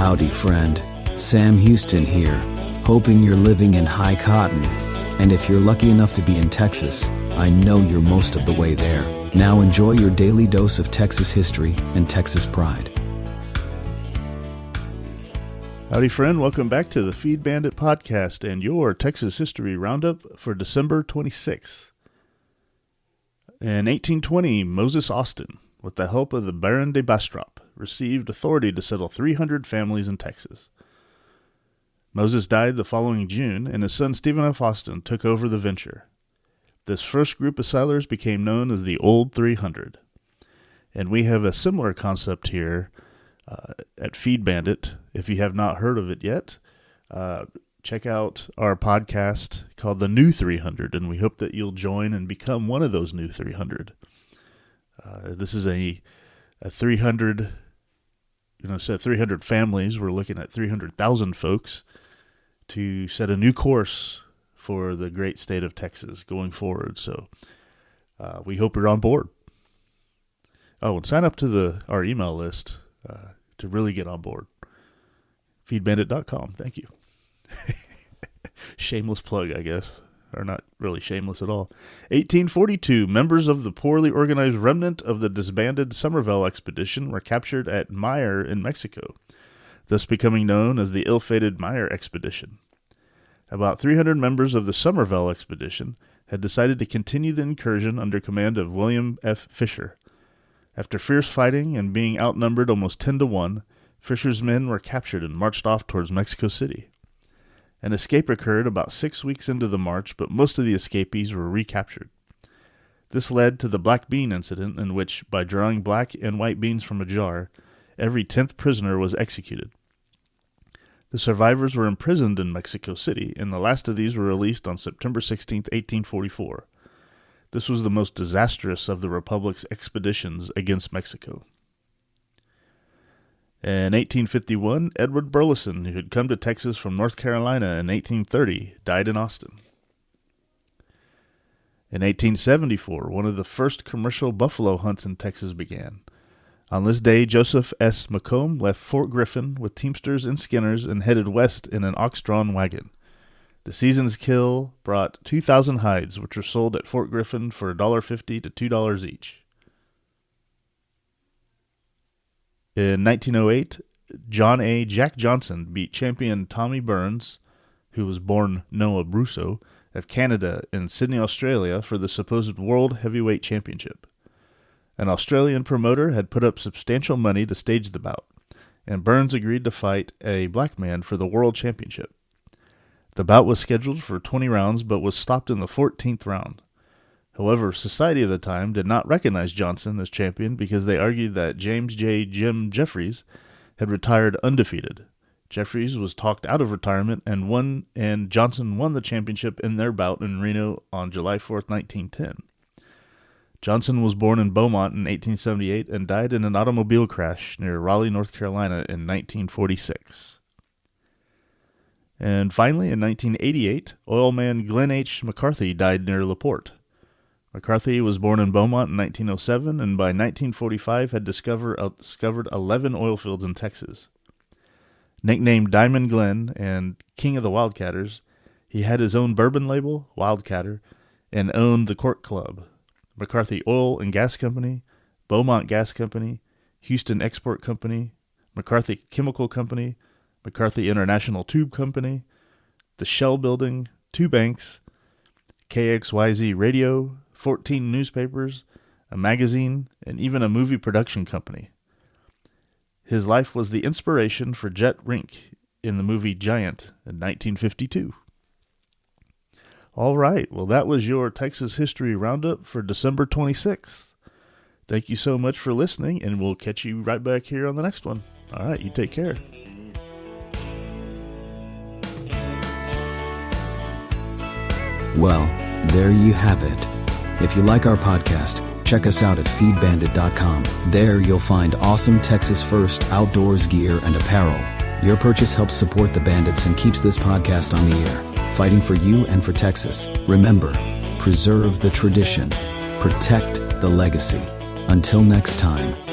Howdy, friend. Sam Houston here, hoping you're living in high cotton. And if you're lucky enough to be in Texas, I know you're most of the way there. Now enjoy your daily dose of Texas history and Texas pride. Howdy, friend. Welcome back to the Feed Bandit podcast and your Texas History Roundup for December 26th. In 1820, Moses Austin, with the help of the Baron de Bastrop, received authority to settle 300 families in Texas. Moses died the following June, and his son Stephen F. Austin took over the venture. This first group of settlers became known as the Old 300. And we have a similar concept here at Feed Bandit. If you have not heard of it yet, check out our podcast called The New 300, and we hope that you'll join and become one of those new 300. This is a 300, so 300 families. We're looking at 300,000 folks to set a new course for the great state of Texas going forward. So we hope you're on board. Oh, and sign up to our email list to really get on board. Feedbandit.com. Thank you. Shameless plug, I guess. Or not really shameless at all. 1842, members of the poorly organized remnant of the disbanded Somervell expedition were captured at Meyer in Mexico, thus becoming known as the ill-fated Meyer expedition. About 300 members of the Somervell expedition had decided to continue the incursion under command of William F. Fisher. After fierce fighting and being outnumbered almost 10-1, Fisher's men were captured and marched off towards Mexico City. An escape occurred about 6 weeks into the march, but most of the escapees were recaptured. This led to the black bean incident, in which, by drawing black and white beans from a jar, every 10th prisoner was executed. The survivors were imprisoned in Mexico City, and the last of these were released on September 16, 1844. This was the most disastrous of the Republic's expeditions against Mexico. In 1851, Edward Burleson, who had come to Texas from North Carolina in 1830, died in Austin. In 1874, one of the first commercial buffalo hunts in Texas began. On this day, Joseph S. McComb left Fort Griffin with teamsters and skinners and headed west in an ox-drawn wagon. The season's kill brought 2,000 hides, which were sold at Fort Griffin for $1.50 to $2 each. In 1908, John A. Jack Johnson beat champion Tommy Burns, who was born Noah Brusso, of Canada in Sydney, Australia, for the supposed World Heavyweight Championship. An Australian promoter had put up substantial money to stage the bout, and Burns agreed to fight a black man for the World Championship. The bout was scheduled for 20 rounds, but was stopped in the 14th round. However, society of the time did not recognize Johnson as champion because they argued that James J. Jim Jeffries had retired undefeated. Jeffries was talked out of retirement and Johnson won the championship in their bout in Reno on July 4, 1910. Johnson was born in Beaumont in 1878 and died in an automobile crash near Raleigh, North Carolina in 1946. And finally, in 1988, oilman Glenn H. McCarthy died near LaPorte. McCarthy was born in Beaumont in 1907 and by 1945 had discovered 11 oil fields in Texas. Nicknamed Diamond Glenn and King of the Wildcatters, he had his own bourbon label, Wildcatter, and owned the Cork Club, McCarthy Oil and Gas Company, Beaumont Gas Company, Houston Export Company, McCarthy Chemical Company, McCarthy International Tube Company, the Shell Building, 2 banks, KXYZ Radio, 14 newspapers, a magazine, and even a movie production company. His life was the inspiration for Jet Rink in the movie Giant in 1952. All right, well, that was your Texas History Roundup for December 26th. Thank you so much for listening, and we'll catch you right back here on the next one. All right, you take care. Well, there you have it. If you like our podcast, check us out at feedbandit.com. There you'll find awesome Texas First outdoors gear and apparel. Your purchase helps support the Bandits and keeps this podcast on the air, fighting for you and for Texas. Remember, preserve the tradition, protect the legacy. Until next time.